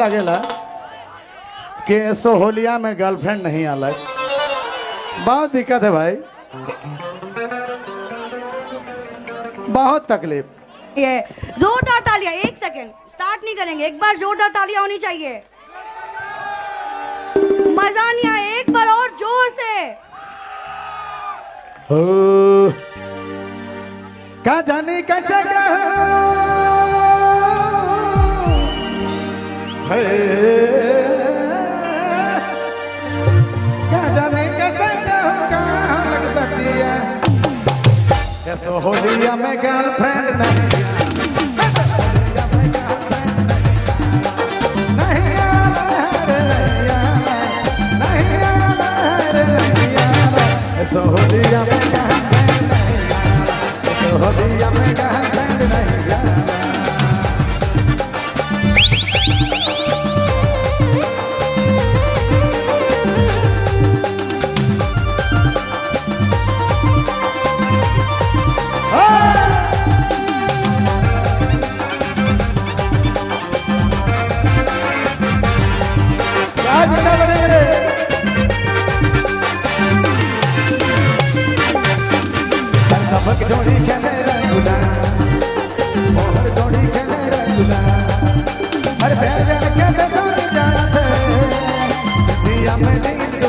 लगेला कि सोहलिया में गर्लफ्रेंड नहीं आला। बहुत दिक्कत है भाई, बहुत तकलीफ। ये जोरदार तालियां, एक सेकंड स्टार्ट नहीं करेंगे, एक बार जोरदार तालियां होनी चाहिए। मजा नहीं आया, एक बार और जोर से। हो क्या जाने कैसे क्या जाने कैसे सोहलिया में गर्लफ्रेंड नहीं सोहलिया में सोहलिया में गर्लफ्रेंड नहीं। सबक जोड़ी खेले रंगुला, मोहर जोड़ी खेले रंगुला, हर पैर के जोड़ी जाते, दिया में नींद